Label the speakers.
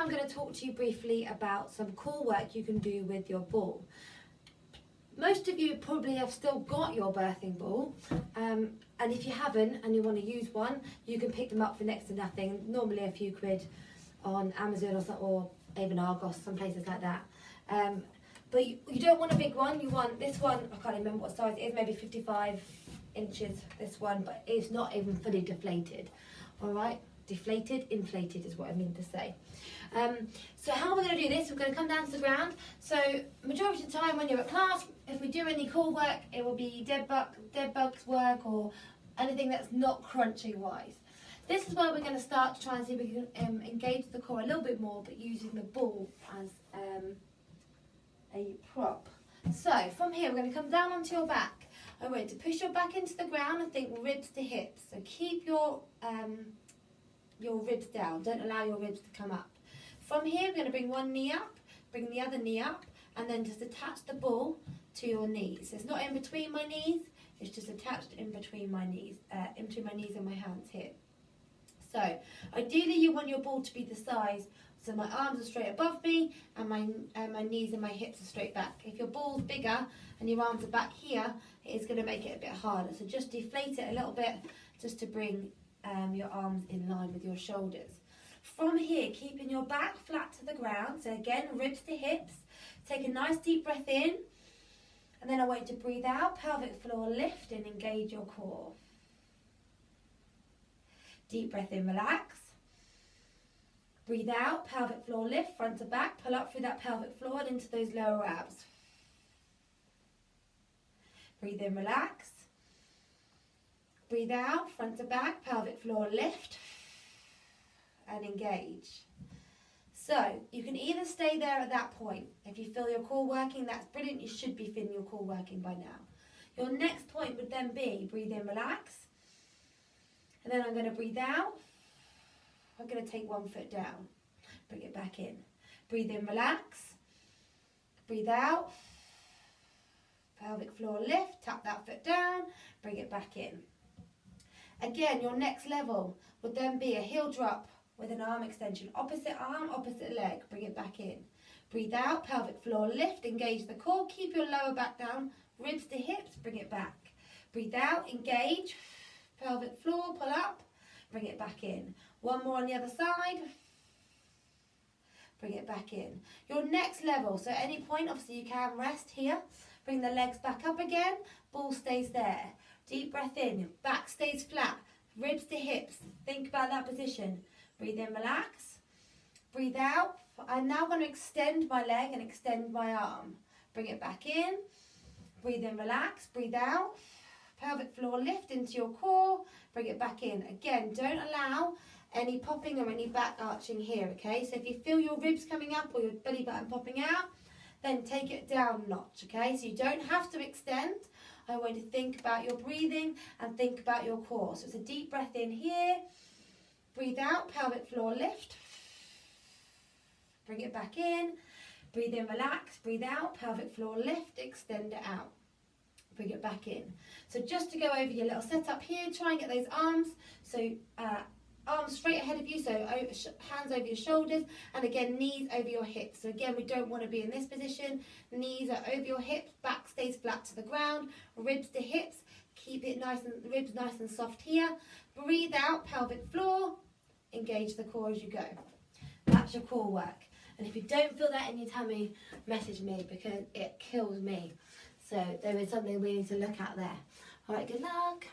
Speaker 1: I'm going to talk to you briefly about some core work you can do with your ball. Most of you probably have still got your birthing ball, and if you haven't and you want to use one, you can pick them up for next to nothing, normally a few quid on Amazon or even Argos, some places like that. But you don't want a big one, you want this one. I can't remember what size it is, maybe 55 inches, this one, but it's not even fully deflated. Alright, deflated, inflated is what I mean to say. So how we're going to do this, we're going to come down to the ground. So majority of the time when you're at class, if we do any core work, it will be dead bugs work or anything that's not crunchy wise. This is where we're going to start to try and see if we can engage the core a little bit more, but using the ball as a prop. So from here we're going to come down onto your back. I want you to push your back into the ground and think ribs to hips. So keep your ribs down, don't allow your ribs to come up. From here we're going to bring one knee up, bring the other knee up, and then just attach the ball to your knees. So it's not in between my knees, it's just attached in between my knees, and my hands here. So ideally you want your ball to be the size so my arms are straight above me and my knees and my hips are straight back. If your ball's bigger and your arms are back here, it's going to make it a bit harder. So just deflate it a little bit just to bring your arms in line with your shoulders. From here, keeping your back flat to the ground. So again, ribs to hips. Take a nice deep breath in. And then I want you to breathe out, pelvic floor lift and engage your core. Deep breath in, relax. Breathe out, pelvic floor lift, front to back, pull up through that pelvic floor and into those lower abs. Breathe in, relax. Breathe out, front to back, pelvic floor lift and engage. So you can either stay there at that point. If you feel your core working, that's brilliant. You should be feeling your core working by now. Your next point would then be breathe in, relax. And then I'm going to breathe out. I'm going to take one foot down. Bring it back in. Breathe in, relax. Breathe out. Pelvic floor lift. Tap that foot down. Bring it back in. Again, your next level would then be a heel drop with an arm extension. Opposite arm, opposite leg. Bring it back in. Breathe out. Pelvic floor lift. Engage the core. Keep your lower back down. Ribs to hips. Bring it back. Breathe out. Engage. Pelvic floor. Pull up. Bring it back in. One more on the other side. Bring it back in. Your next level, so at any point, obviously you can rest here. Bring the legs back up again. Ball stays there. Deep breath in. Back stays flat. Ribs to hips. Think about that position. Breathe in, relax. Breathe out. I'm now going to extend my leg and extend my arm. Bring it back in. Breathe in, relax. Breathe out. Pelvic floor lift into your core. Bring it back in. Again, don't allow any popping or any back arching here, okay? So if you feel your ribs coming up or your belly button popping out, then take it down a notch, okay? So you don't have to extend. I want you to think about your breathing and think about your core. So it's a deep breath in here. Breathe out, pelvic floor lift. Bring it back in. Breathe in, relax. Breathe out, pelvic floor lift. Extend it out. Bring it back in. So just to go over your little setup here, try and get those arms. So arms straight ahead of you, so hands over your shoulders, and again knees over your hips. So again, we don't want to be in this position. Knees are over your hips, back stays flat to the ground, ribs to hips. Keep it nice and ribs nice and soft here. Breathe out, pelvic floor. Engage the core as you go. That's your core work. And if you don't feel that in your tummy, message me because it kills me. So there is something we need to look at there. All right, good luck.